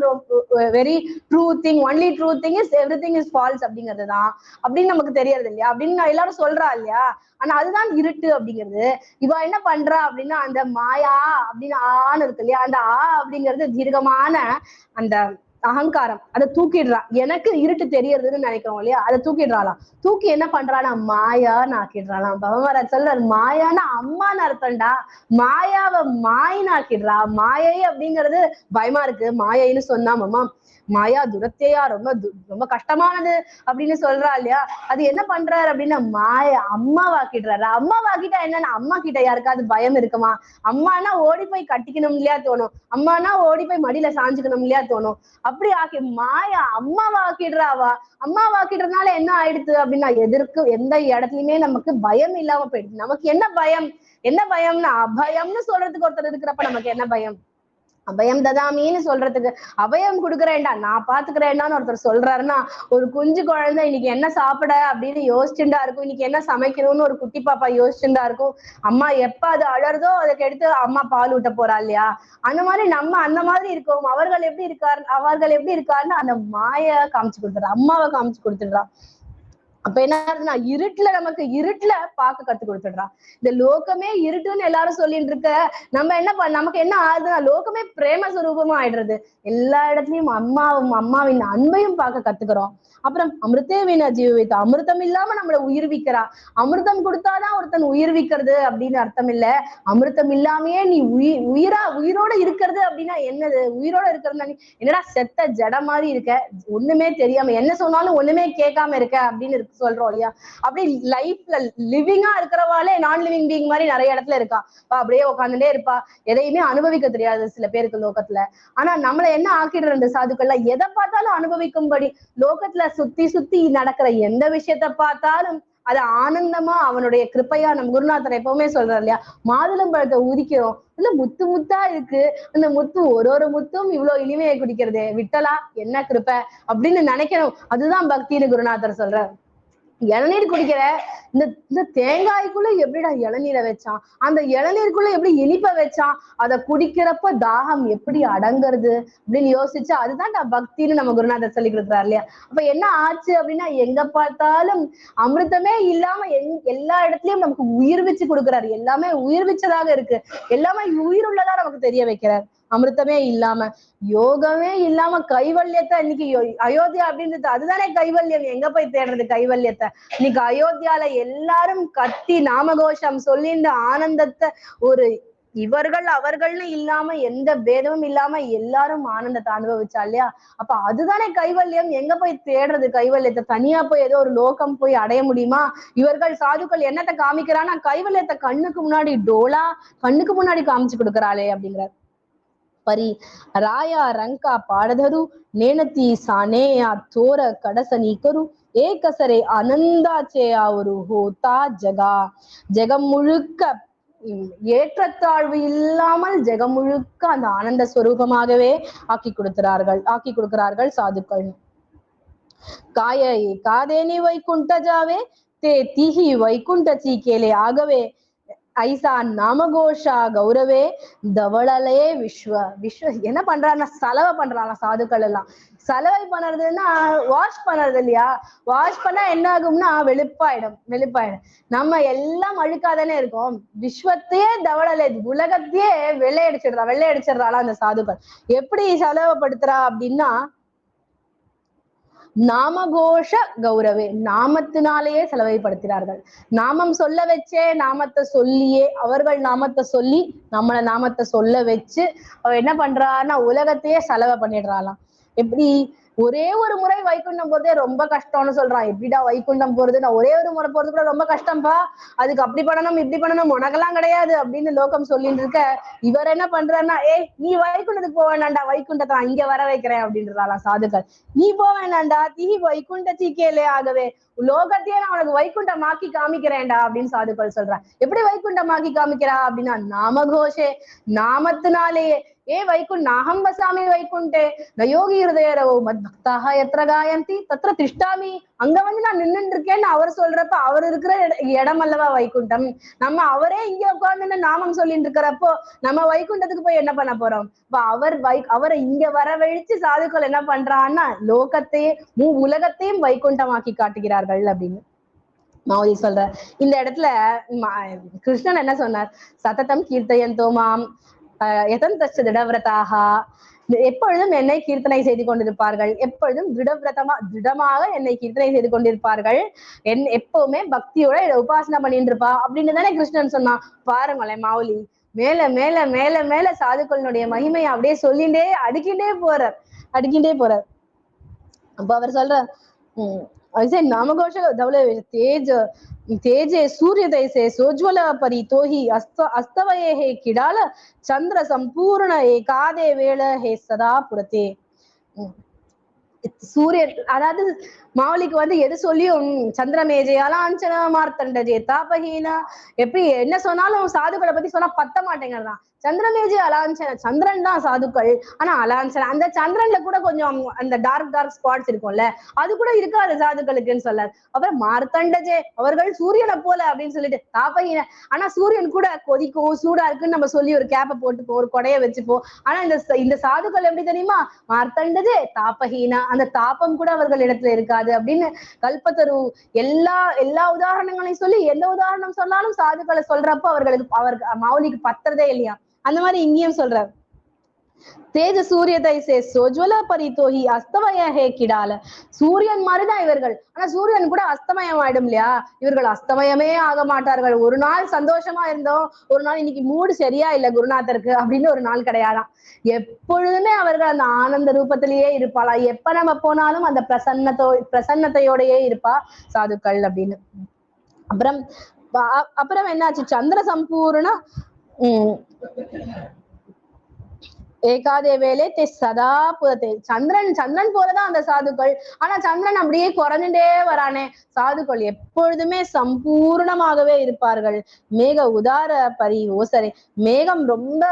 very true thing. Only true thing is everything is false அப்படிங்கிறதுதான் அப்படின்னு நமக்கு தெரியறது இல்லையா? அப்படின்னு எல்லாரும் சொல்றா இல்லையா? ஆனா அதுதான் இருட்டு அப்படிங்கிறது. இவ என்ன பண்றா அப்படின்னா, அந்த மாயா அப்படின்னு ஆன்னு இருக்கு இல்லையா? அந்த அப்படிங்கிறது தீர்க்கமான அந்த அகங்காரம், அதை தூக்கிடுறா. எனக்கு இருட்டு தெரியறதுன்னு நினைக்கிறோம் இல்லையா? அதை தூக்கிடுறாளாம். தூக்கி என்ன பண்றானா மாயான்னு ஆக்கிடுறாளாம். பகவான் சொல்றாரு, மாயான்னா அம்மான்னு அர்த்தம்டா. மாயாவை மாயின்னு ஆக்கிடுறா. மாயை அப்படிங்கிறது பயமா இருக்கு. மாயைன்னு சொன்னா மாமா மாயா துரத்தையா ரொம்ப ரொம்ப கஷ்டமானது அப்படின்னு சொல்றா இல்லையா? அது என்ன பண்றாரு அப்படின்னா அம்மாவாக்கிடுறாரு. அம்மாவாக்கிட்டா என்னன்னா, அம்மா கிட்ட யாருக்காவது பயம் இருக்குமா? அம்மானா ஓடி போய் கட்டிக்கணும் இல்லையா தோணும். அம்மானா ஓடி போய் மடியில சாஞ்சுக்கணும் இல்லையா தோணும். அப்படி ஆக்கி மாயா அம்மாவாக்கிடுறாவா. அம்மாவாக்கிடுறதுனால என்ன ஆயிடுது அப்படின்னா, எந்த இடத்துலயுமே நமக்கு பயம் இல்லாம போயிடுது. நமக்கு என்ன பயம்னா அபயம்னு சொல்றதுக்கு ஒருத்தர் இருக்கிறப்ப நமக்கு என்ன பயம்? அபயம் ததாமின்னு சொல்றதுக்கு, அபயம் கொடுக்குறேன்டா, நான் பாத்துக்கிறேன்டான்னு ஒருத்தர் சொல்றாருன்னா, ஒரு குஞ்சு குழந்தை இன்னைக்கு என்ன சாப்பிட அப்படின்னு யோசிச்சுட்டா இருக்கும். இன்னைக்கு என்ன சமைக்கணும்னு ஒரு குட்டி பாப்பா யோசிச்சுட்டா இருக்கும். அம்மா எப்ப அது அழறதோ அதுக்கு எடுத்து அம்மா பால் ஊட்ட போறா இல்லையா? அந்த மாதிரி நம்ம அந்த மாதிரி இருக்கோம். அவர்கள் எப்படி இருக்காருன்னு அந்த மாய காமிச்சு கொடுத்துடுறா, அம்மாவை காமிச்சு கொடுத்துடுறா. அப்ப என்ன ஆகுதுன்னா, இருட்டுல பார்க்க கத்து கொடுத்துடுறா. இந்த லோகமே இருட்டுன்னு எல்லாரும் சொல்லிட்டு இருக்க, நம்ம நமக்கு என்ன ஆகுதுன்னா, லோகமே பிரேம சுரூபமா ஆயிடுறது. எல்லா இடத்துலயும் அம்மாவின் அன்பையும் பார்க்க கத்துக்கிறோம். அப்புறம் அமிர்தே வீணா ஜீவித்த, அமிர்தம் இல்லாம நம்மளை உயிர்விக்கிறா. அமிர்தம் கொடுத்தாதான் ஒருத்தன் உயிர்விக்கிறது அப்படின்னு அர்த்தம் இல்ல. அமிர்தம் இல்லாமயே நீ உயிரோட இருக்கிறது அப்படின்னா என்னது? உயிரோட இருக்கிறது என்னடா செத்த ஜட மாதிரி இருக்க, ஒண்ணுமே தெரியாம, என்ன சொன்னாலும் ஒண்ணுமே கேட்காம இருக்க அப்படின்னு சொல்றோம் இல்லையா? அப்படி லைஃப்ல லிவிங்கா இருக்கிறவாளே நான் லிவிங் பீயிங் மாதிரி நிறைய இடத்துல இருக்கா. அப்படியே உட்காந்துட்டே இருப்பா, எதையுமே அனுபவிக்க தெரியாது சில பேருக்கு லோகத்துல. ஆனா நம்மளை என்ன ஆக்கிடுற இந்த சாதுக்கள்ல, எதை பார்த்தாலும் அனுபவிக்கும்படி, லோகத்துல சுத்தி நடக்கிற எந்த விஷயத்த பார்த்தாலும் அது ஆனந்தமா அவனுடைய கிருப்பையா. நம்ம குருநாதர் எப்பவுமே சொல்றாரு இல்லையா, மாதுளம்பழத்தை உதிக்கிறோம், இல்ல முத்து முத்தா இருக்கு, அந்த முத்து ஒரு முத்தும் இவ்வளவு இனிமையை குடிக்கிறதே, விட்டலா என்ன கிருப்பை அப்படின்னு நினைக்கணும். அதுதான் பக்தின்னு குருநாதர் சொல்றார். இளநீர் குடிக்கிற இந்த தேங்காய்க்குள்ள எப்படிடா இளநீரை வச்சான், அந்த இளநீருக்குள்ள எப்படி இனிப்ப வச்சான், அதை குடிக்கிறப்ப தாகம் எப்படி அடங்குறது அப்படின்னு யோசிச்சு, அதுதான் பக்தின்னு நம்ம குருநாதர் சொல்லி கொடுக்குறாரு இல்லையா? அப்ப என்ன ஆச்சு அப்படின்னா, எங்க பார்த்தாலும் அமிர்தமே இல்லாம எல்லா இடத்துலயும் நமக்கு உயிர்விச்சு கொடுக்குறாரு. எல்லாமே உயிர்விச்சதாக இருக்கு, எல்லாமே உயிருள்ளதா நமக்கு தெரிய வைக்கிறார். அமிர்தமே இல்லாம, யோகமே இல்லாம கைவல்யத்தை இன்னைக்கு அயோத்தியா அப்படின்றது அதுதானே கைவல்யம். எங்க போய் தேடுறது கைவல்யத்தை? இன்னைக்கு அயோத்தியால எல்லாரும் கத்தி நாமகோஷம் சொல்லி இந்த ஆனந்தத்தை, ஒரு அவர்கள்னு இல்லாம எந்த பேதமும் இல்லாம எல்லாரும் ஆனந்தத்தை அனுபவிச்சா இல்லையா? அப்ப அதுதானே கைவல்யம். எங்க போய் தேடுறது கைவல்யத்தை? தனியா போய் ஏதோ ஒரு லோகம் போய் அடைய முடியுமா? இவர்கள் சாதுக்கள் என்னத்தை காமிக்கிறான்னா, கைவல்யத்தை கண்ணுக்கு முன்னாடி காமிச்சு கொடுக்குறாளே அப்படிங்கிறார். परी राया रंका पाडधरू नेनती सानेया थोर कडसनी करू ஏகசரே ஆனந்தாச்சே அவரு ஹோதா ஜெகம் முழுக்க ஏற்றத்தாழ்வு இல்லாமல் ஜெகம் முழுக்க அந்த ஆனந்த ஸ்வரூபமாகவே ஆக்கி கொடுக்கிறார்கள் சாதுக்கள். காதேனி வைகுண்ட ஜாவே தே தீஹி வைகுண்ட சீக்கேலே ஆகவே ஐசா நாமகோஷா கௌரவே தவளலே விஸ்வ என்ன பண்றாருன்னா, செலவை பண்றாங்க சாதுக்கள் எல்லாம். செலவை பண்ணுறதுன்னா வாஷ் பண்ணுறது இல்லையா? வாஷ் பண்ணா என்ன ஆகும்னா வெளுப்பாயிடும். நம்ம எல்லாம் அழுக்காதானே இருக்கோம். விஸ்வத்தையே தவளலை, உலகத்தையே வெள்ளையடிச்சிடுறாளா அந்த சாதுக்கள். எப்படி செலவுப்படுத்துறா அப்படின்னா, நாமகோஷ கௌரவே, நாமத்தினாலேயே செலவைப்படுத்துகிறார்கள். நாமம் சொல்ல வச்சே, நாமத்தை சொல்லியே, அவர்கள் நாமத்தை சொல்லி நம்மளை நாமத்தை சொல்ல வச்சு அவ என்ன பண்றான்னா உலகத்தையே செலவை பண்ணிடுறாளாம். எப்படி ஒரே ஒரு முறை வைகுண்டம் போறதே ரொம்ப கஷ்டம்னு சொல்றான். எப்படிடா வைகுண்டம் போறது, நான் ஒரே ஒரு முறை போறது கூட ரொம்ப கஷ்டம்பா, அதுக்கு அப்படி பண்ணணும் இப்படி பண்ணணும், உனக்கெல்லாம் கிடையாது அப்படின்னு லோகம் சொல்லிட்டு இருக்க, இவர் என்ன பண்றாருன்னா, ஏய் நீ வைகுண்டத்துக்கு போக வேண்டாம்டா, வைகுண்டத்தை இங்க வர வைக்கிறேன் அப்படின்றாளாம் சாதுக்கள். நீ போக வேண்டாம்டா, தீ வைகுண்டத்தி கேளே, ஆகவே லோகத்தையே நான் உனக்கு வைகுண்டமாக்கி காமிக்கிறேன்டா அப்படின்னு சாதுக்கள் சொல்றேன். எப்படி வைகுண்டமாக்கி காமிக்கிறா அப்படின்னா, நாமகோஷே, நாமத்தினாலேயே. ஏ வைகுண்ட் நாகம் வசாமி வைகுண்டே நயோகி ஹிருதயரவோ மத் பக்தாக எத்திர காயந்தி தத்திர திஷ்டாமி, அங்க வந்து நான் நின்னுட்டு இருக்கேன்னு அவர் சொல்றப்ப அவர் இருக்கிற இடம் அல்லவா வைகுண்டம். நம்ம அவரே இங்க உட்கார்ந்து நாமம் சொல்லிட்டு இருக்கிறப்போ நம்ம வைகுண்டத்துக்கு போய் என்ன பண்ண போறோம்? இப்ப அவரை இங்க வரவழைச்சு சாதுக்கள் என்ன பண்றான்னா லோகத்தையே உலகத்தையும் வைகுண்டமாக்கி காட்டுகிறார்கள் அப்படின்னு மாவதி சொல்ற. இந்த இடத்துல கிருஷ்ணன் என்ன சொன்னார்? சததம் கீர்த்தயந்தோ மாம் எதன் தச்ச திடவிரதாக, எப்பொழுதும் என்னை கீர்த்தனை செய்து கொண்டிருப்பார்கள், எப்பொழுதும் திடமாக என்னை கீர்த்தனை செய்து கொண்டிருப்பார்கள், எப்பவுமே பக்தியோட உபாசனை பண்ணிட்டு இருப்பா அப்படின்னு தானே கிருஷ்ணன் சொன்னான். பாருங்களேன் மாவுலி, மேல மேல மேல மேல சாதுக்களினுடைய மகிமையை அப்படியே சொல்லிண்டே அடுக்கிண்டே போறார். அப்ப அவர் சொல்ற नामघोष धवले तेजे सूर्य तैसे सोज्वल परी तोही अस्तवये हे किडाल चंद्र संपूर्ण एकादे वेळ हे सदा पुरते. சூரியன் அதாவது மாவலிக்கு வந்து எது சொல்லியும் சந்திரமேஜையாலாஞ்சன மார்த்தண்டஜே தாபஹீனா, எப்படி என்ன சொன்னாலும் சாதுக்களை பத்தி சொன்னா பத்த மாட்டேங்கிறதான். சந்திரமேஜை அலாஞ்சன, சந்திரன் தான் சாதுக்கள், ஆனா அலாஞ்சன அந்த சந்திரன்ல கூட கொஞ்சம் அந்த டார்க் ஸ்பாட்ஸ் இருக்கும்ல, அது கூட இருக்காது சாதுக்களுக்குன்னு சொல்லார். அப்புறம் மார்த்தண்டஜே, அவர்கள் சூரியனை போல அப்படின்னு சொல்லிட்டு தாபஹீன, ஆனா சூரியன் கூட கொதிக்கும் சூடா இருக்குன்னு நம்ம சொல்லி ஒரு கேப்பை போட்டுப்போம், ஒரு கொடைய வச்சுப்போம். ஆனா இந்த சாதுக்கள் எப்படி தெரியுமா? மார்த்தண்டஜே தாபஹீனா, அந்த தாபம் கூட அவர்கள் இடத்துல இருக்காது அப்படின்னு கல்பத்தரு எல்லா உதாரணங்களையும் சொல்லி எந்த உதாரணம் சொன்னாலும் சாதுக்களை சொல்றப்ப அவருக்கு மௌலிக்கு பத்துறதே இல்லையா. அந்த மாதிரி இங்கேயும் சொல்றார். தேஜ சூரிய தைசே சோஜ்வல பரிதோஹி அஸ்தமய ஹே கிடால, சூரியன் மாதிரிதான் இவர்கள், ஆனா சூரியன் கூட அஸ்தமயம் ஆயிடும் இல்லையா, இவர்கள் அஸ்தமயமே ஆக மாட்டார்கள். ஒரு நாள் சந்தோஷமா இருந்தோம், ஒரு நாள் இன்னைக்கு மூடு சரியா இல்லை குருநாதருக்கு அப்படின்னு ஒரு நாள் கிடையாதாம். எப்பொழுதுமே அவர்கள் அந்த ஆனந்த ரூபத்திலேயே இருப்பாளா, எப்ப நம்ம போனாலும் அந்த பிரசன்னத்தையோடயே இருப்பா சாதுக்கள் அப்படின்னு. அப்புறம் என்னாச்சு? சந்திர சம்பூர்ண ஏகாதே வேலே தே சதா புறத்தே, சந்திரன் போலதான் அந்த சாதுக்கள், ஆனா சந்திரன் அப்படியே குறைஞ்சுட்டே வரானே, சாதுக்கள் எப்பொழுதுமே சம்பூர்ணமாகவே இருப்பார்கள். மேக உதார பரி ஓசரை, மேகம் ரொம்ப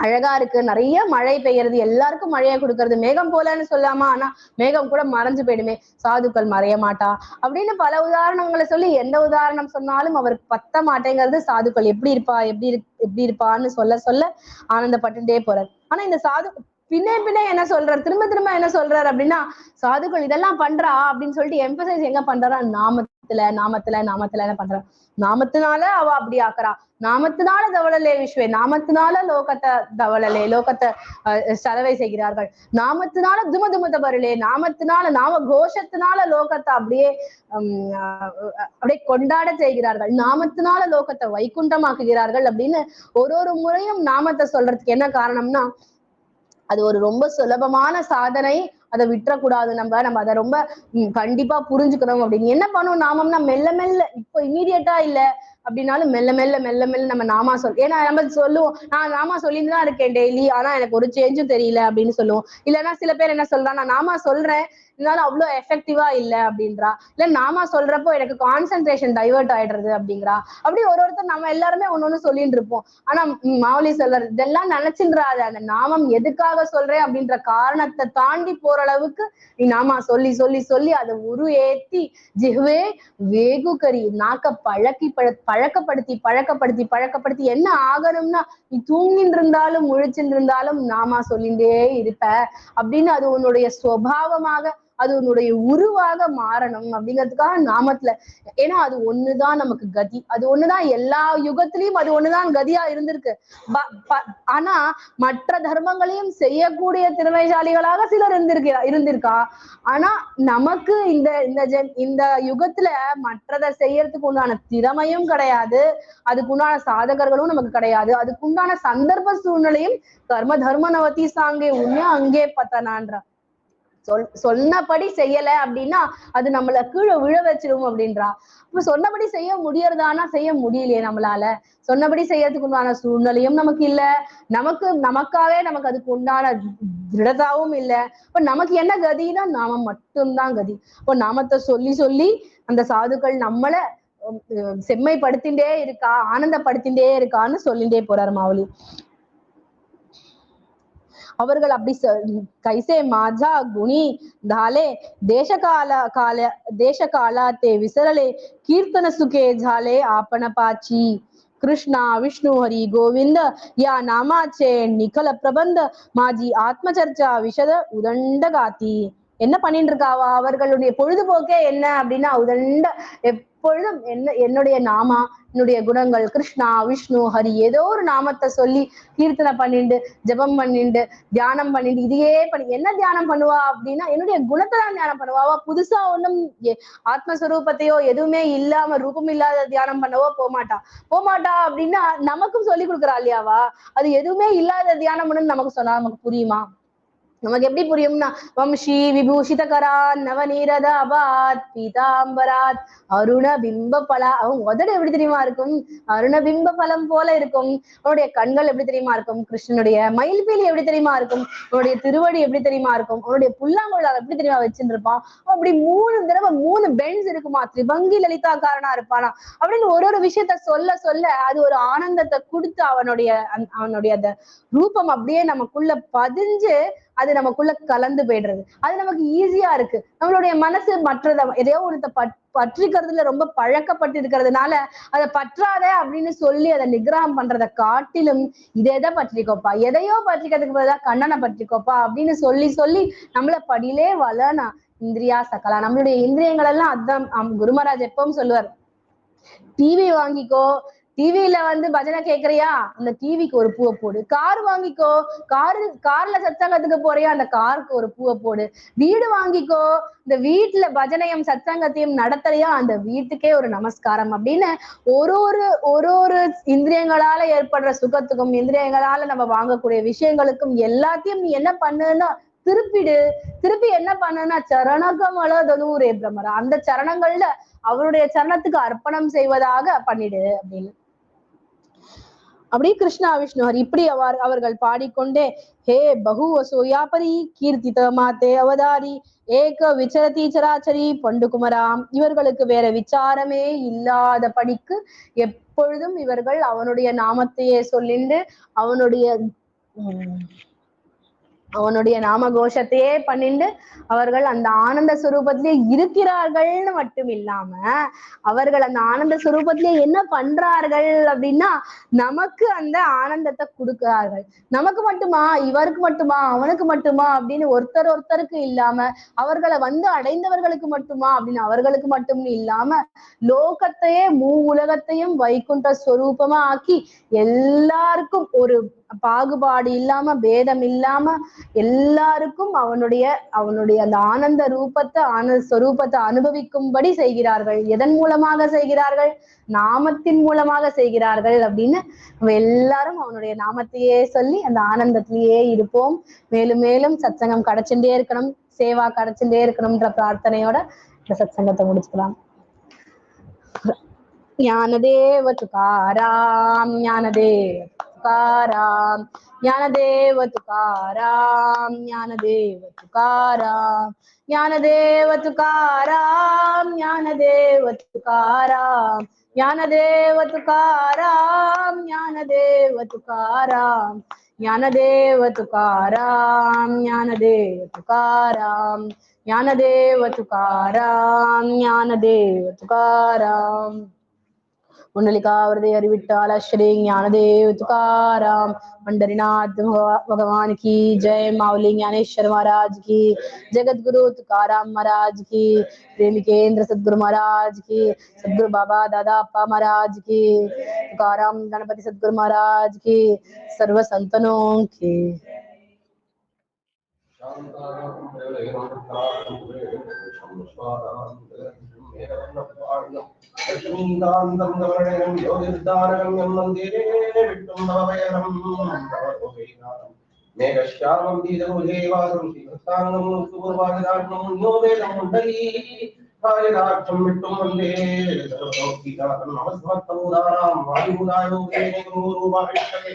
அழகா இருக்கு, நிறைய மழை பெய்யறது, எல்லாருக்கும் மழையை கொடுக்கறது, மேகம் போலன்னு சொல்லாமா, ஆனா மேகம் கூட மறைஞ்சு போயிடுமே, சாதுக்கள் மறைய மாட்டா அப்படின்னு பல உதாரணங்களை சொல்லி எந்த உதாரணம் சொன்னாலும் அவருக்கு பத்த மாட்டேங்கிறது. சாதுக்கள் எப்படி இருப்பான்னு சொல்ல ஆனந்தப்பட்டுட்டே போறார். ஆனா இந்த பின்ன என்ன சொல்றாரு, திரும்ப என்ன சொல்றாரு அப்படின்னா, சாதுக்கள் இதெல்லாம் பண்றா அப்படின்னு சொல்லிட்டு எம்பசைஸ் எங்க பண்றா? நாமத்துல பண்றா. நாமத்தினால அவ அப்படி ஆக்குறா, நாமத்தினால தவளலே விஸ்வே, நாமத்தினால லோகத்தை செலவை செய்கிறார்கள், நாமத்தினால துமதுமத பருளே, நாமத்தினால நாம கோஷத்தினால லோகத்தை அப்படியே கொண்டாட செய்கிறார்கள், நாமத்தினால லோகத்தை வைகுண்டமாக்குகிறார்கள் அப்படின்னு ஒரு முறையும் நாமத்தை சொல்றதுக்கு என்ன காரணம்னா, அது ஒரு ரொம்ப சுலபமான சாதனை, அதை விட்டுறக்கூடாது. நம்ம அதை ரொம்ப கண்டிப்பா புரிஞ்சுக்கணும். அப்படின்னு என்ன பண்ணும் நாமம்னா, மெல்ல இப்போ இமீடியட்டா இல்ல அப்படின்னாலும் மெல்ல மெல்ல நம்ம நாமா ஏன்னா நம்ம சொல்லுவோம், நான் நாமா சொல்லிட்டு தான் இருக்கேன் டெய்லி, ஆனா எனக்கு ஒரு சேஞ்சும் தெரியல அப்படின்னு சொல்லுவோம். இல்லைன்னா சில பேர் என்ன சொல்றா, நான் நாமா சொல்றேன் இருந்தாலும் அவ்வளவு எஃபெக்டிவா இல்லை அப்படின்றா, இல்ல நாமா சொல்றப்போ எனக்கு கான்சென்ட்ரேஷன் டைவர்ட் ஆயிடுறது அப்படிங்கிறா. அப்படி ஒருத்தர் நம்ம எல்லாருமே ஒன்னொன்னு சொல்லிட்டு இருப்போம். ஆனா மாவுலி சொல்றாரு, இதெல்லாம் நினைச்சுன்றாது, அந்த நாமம் எதுக்காக சொல்றேன் அப்படின்ற காரணத்தை தாண்டி போற அளவுக்கு நீ நாமா சொல்லி அதை ஏத்தி ஜிஹ்வே வேகுகரி, நாக்க பழக்கப்படுத்தி என்ன ஆகணும்னா, நீ தூங்கிட்டு இருந்தாலும் முழிச்சுட்டு இருந்தாலும் நாமா சொல்லிண்டே இருப்ப அப்படின்னு, அது உன்னுடைய சுபாவமாக, அது உன்னுடைய உருவாக மாறணும் அப்படிங்கிறதுக்காக நாமத்துல. ஏன்னா அது ஒண்ணுதான் நமக்கு கதி, அது ஒண்ணுதான் எல்லா யுகத்திலையும் அது ஒண்ணுதான் கதியா இருந்திருக்கு. ஆனா மற்ற தர்மங்களையும் செய்யக்கூடிய திறமைசாலிகளாக சிலர் இருந்திருக்கா. ஆனா நமக்கு இந்த யுகத்துல மற்றதை செய்யறதுக்கு உண்டான திறமையும் கிடையாது, அதுக்குண்டான சாதகர்களும் நமக்கு கிடையாது, அதுக்குண்டான சந்தர்ப்ப சூழ்நிலையும் கர்ம தர்ம நவதி சாங்கே உண்மையா அங்கே பத்தனான்ற. சொன்னபடி செய்யல அப்படின்னா அது நம்மள கீழே விழ வச்சிரும் அப்படின்றா. இப்ப சொன்னபடி செய்ய முடியறதானா? செய்ய முடியலையே நம்மளால. சொன்னபடி செய்யறதுக்கு உண்டான சூழ்நிலையும் நமக்கு இல்ல, நமக்காவே நமக்கு அதுக்கு உண்டான திருடதாவும் இல்ல. இப்ப நமக்கு என்ன கதினா நாமம் மட்டும்தான் கதி. இப்போ நாமத்தை சொல்லி சொல்லி அந்த சாதுக்கள் நம்மள செம்மைப்படுத்திண்டே இருக்கா, ஆனந்தப்படுத்திண்டே இருக்கான்னு சொல்லிண்டே போறாரு மாவுலி. அவர்கள் அப்படி கைசே माझा गुणी झाले देश काला ते विसरले कीर्तन सुखे झाले आपण पाची कृष्णा विष्णू हरी गोविंद या नामाचे निखल प्रबंध माझी आत्मचर्चा विशद उदंड गाती. என்ன பண்ணிட்டு இருக்காவா? அவர்களுடைய பொழுதுபோக்கே என்ன அப்படின்னா உதண்ட எப்பொழுதும் என்னுடைய நாமா, என்னுடைய குணங்கள், கிருஷ்ணா விஷ்ணு ஹரி ஏதோ ஒரு நாமத்தை சொல்லி கீர்த்தனை பண்ணிண்டு ஜபம் பண்ணிண்டு தியானம் பண்ணிட்டு இதையே பண்ணி என்ன தியானம் பண்ணுவா அப்படின்னா என்னுடைய குணத்தை தான் தியானம் பண்ணுவாவா. புதுசா ஒண்ணும் ஆத்மஸ்வரூபத்தையோ எதுவுமே இல்லாம ரூபம் இல்லாத தியானம் பண்ணவோ போமாட்டா அப்படின்னா நமக்கும் சொல்லி கொடுக்குறா இல்லையாவா. அது எதுவுமே இல்லாத தியானம் பண்ணு நமக்கு சொன்னா நமக்கு புரியுமா? நமக்கு எப்படி புரியும்னா வம்ஷி விபூஷித கரான் நவநீரத அபாத் பீதாம்பராத் அருண பிம்ப பலா. அவன் உதடு எப்படி தெரியுமா இருக்கும்? அருண பிம்ப பலம் போல இருக்கும். அவனுடைய கண்கள் எப்படி தெரியுமா இருக்கும்? கிருஷ்ணனுடைய மயில்பீலி எப்படி தெரியுமா இருக்கும்? அவனுடைய திருவடி எப்படி தெரியுமா இருக்கும்? அவனுடைய புல்லாங்குழல் எப்படி தெரியுமா வச்சுட்டு இருப்பான்? அப்படி 3 தடவை 3 பெண்ஸ் இருக்குமா, திரிபங்கி லலிதா காரனா இருப்பானா அப்படின்னு ஒரு விஷயத்த சொல்ல சொல்ல அது ஒரு ஆனந்தத்தை கொடுத்து அவனுடைய அந்த ரூபம் அப்படியே நமக்குள்ள பதிஞ்சு அது நமக்குள்ள கலந்து போயிடுறது. அது நமக்கு ஈஸியா இருக்கு. நம்மளுடைய மனசு மற்றத எதையோ ஒருத்த பற்றிக்கிறதுல ரொம்ப பழக்கப்பட்டு இருக்கிறதுனால அதை பற்றாத அப்படின்னு சொல்லி அதை நிகிரகம் பண்றதை காட்டிலும் இதை பற்றிக்கோப்பா, எதையோ பற்றிக்கிறதுக்கு பதிலா கண்ணனை பற்றிக்கோப்பா அப்படின்னு சொல்லி சொல்லி நம்மள படியிலே வளனா இந்திரியா சகலா. நம்மளுடைய இந்திரியங்கள் எல்லாம் அதான் குருமராஜ் எப்பவும் சொல்லுவார், டிவி வாங்கிக்கோ, டிவியில பஜனை கேக்குறியா, அந்த டிவிக்கு ஒரு பூவை போடு. கார் வாங்கிக்கோ, கார்ல சத்சங்கத்துக்கு போறியா, அந்த காருக்கு ஒரு பூவை போடு. வீடு வாங்கிக்கோ, இந்த வீட்டுல பஜனையும் சத்சங்கத்தையும் நடத்தலையா, அந்த வீட்டுக்கே ஒரு நமஸ்காரம் அப்படின்னு ஒரு இந்திரியங்களால ஏற்படுற சுகத்துக்கும் இந்திரியங்களால நம்ம வாங்கக்கூடிய விஷயங்களுக்கும் எல்லாத்தையும் நீ என்ன பண்ணுன்னா திருப்பி என்ன பண்ணுன்னா சரணகமல தனூரே பிரம்மரா, அந்த சரணங்கள்ல அவருடைய சரணத்துக்கு அர்ப்பணம் செய்வதாக பண்ணிடு அப்படின்னு. அப்படியே கிருஷ்ணா விஷ்ணு ஹரி இப்படி அவர்கள் பாடிக்கொண்டே ஹே பகு சோயாபரி கீர்த்தித மாத்தே அவதாரி ஏக விசரதி சராச்சரி பண்டு குமராம். இவர்களுக்கு வேற விசாரமே இல்லாத படிக்கு எப்பொழுதும் இவர்கள் அவனுடைய நாமத்தையே சொல்லிண்டு அவனுடைய நாம கோஷத்தையே பண்ணிண்டு அவர்கள் அந்த ஆனந்த சுரூபத்திலே இருக்கிறார்கள்னு மட்டும் இல்லாம அவர்கள் அந்த ஆனந்த சுரூபத்திலே என்ன பண்றார்கள் அப்படின்னா நமக்கு அந்த ஆனந்தத்தை கொடுக்கிறார்கள். நமக்கு மட்டுமா, இவருக்கு மட்டுமா, அவனுக்கு மட்டுமா அப்படின்னு ஒருத்தருக்கு இல்லாம அவர்களை அடைந்தவர்களுக்கு மட்டுமா அப்படின்னு அவர்களுக்கு மட்டும் இல்லாம லோகத்தையே உலகத்தையும் வைகுண்ட ஸ்வரூபமா ஆக்கி எல்லாருக்கும் ஒரு பாகுபாடு இல்லாம பேதம் இல்லாம எல்லாருக்கும் அவனுடைய அந்த ஆனந்த ஸ்வரூபத்தை அனுபவிக்கும்படி செய்கிறார்கள். எதன் மூலமாக செய்கிறார்கள்? நாமத்தின் மூலமாக செய்கிறார்கள் அப்படின்னு நம்ம எல்லாரும் அவனுடைய நாமத்தையே சொல்லி அந்த ஆனந்தத்திலேயே இருப்போம். மேலும் மேலும் சத்சங்கம் கிடைச்சுட்டே இருக்கணும், சேவா கிடைச்சுட்டே இருக்கணும்ன்ற பிரார்த்தனையோட இந்த சத்சங்கத்தை முடிச்சுக்கலாம். ஞானதேவ துகாராம் ஞானதேவ துகாராம் ஞானதேவ துகாராம் ஞானதேவ துகாராம் ஞானதேவ துகாராம் ஞானதேவ துகாராம் ஞானதேவ துகாராம் ஞானதேவ துகாராம் ஞானதேவ துகாராம் ஞானதேவ துகாராம் ஞானதேவ துகாராம் ஞானதேவ துகாராம். पुंडलिकावरदे हरिविट्ठल श्री ज्ञानदेव तुकाराम पंढरीनाथ भगवान की जय। माऊली ज्ञानेश्वर महाराज की, जगत गुरु तुकाराम महाराज की, प्रेमिकेंद्र सद्गुरु महाराज की, सद्गुरु बाबा दादा अप्पा महाराज की, तुकाराम गणपति सद्गुरु महाराज की, सर्व संतनों की। லட்சுமிகாந்தம் கவரணம் யோகிர்தாரகம் எம் மந்திரே விட்டும் நவபயனம் நவபோகைநாதம் मेघश्यामं दीजगुहेवासं श्रीभक्ताङ्गं सुपूर्वादिदात्मं नो वेदमुण्डली कार्यदाक्षं विष्णुं वन्दे सर्वलोकीनाथं नमस्मत्तमुदारां वायुदायोगेनेकरूपाविष्टवे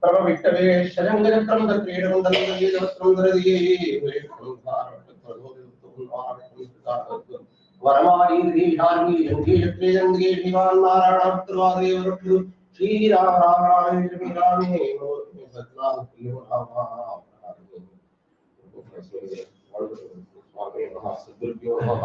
प्रभविष्टवे शरङ्गचक्रं तत्क्रीडं दन्दीजवस्त्रं दरदिये वरमारीन्द्रीशार्गी जङ्गीशत्रेजङ्गे श्रीमान्नारायणपुत्रवादेवरक्षु श्रीरामारामे सत्नामप्रियो सद्गुरुभ्यो नमः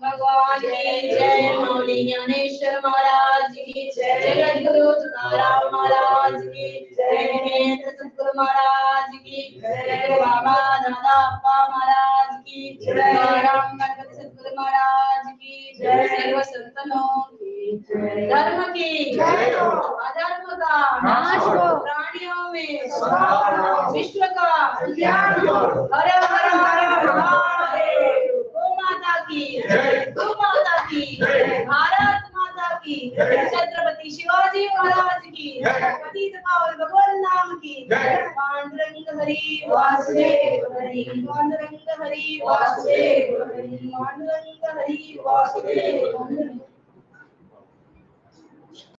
भगवान की जय, मौली ज्ञानेश्वर महाराज की जय, जगद्गुरु तुकाराम महाराज की जय, नेत्र सतगुरु महाराज की जय, बाबा दादाप्पा महाराज की जय, राम भगत सतगुरु महाराज की जय, सर्व संतनों की जय, धर्म की जय, अधर्म का नाश हो, प्राणियों में सद्भाव, विश्व का कल्याण हो, हर हर महादेव, गौ माता की जय, गौ माता की जय, भारत माता की जय, छत्रपति शिवाजी महाराज की जय, पतित पावन भगवान नाम की जय, पांडुरंग हरि वासुदेव हरि, पांडुरंग हरि वासुदेव हरि, पांडुरंग हरि वासुदेव हरि।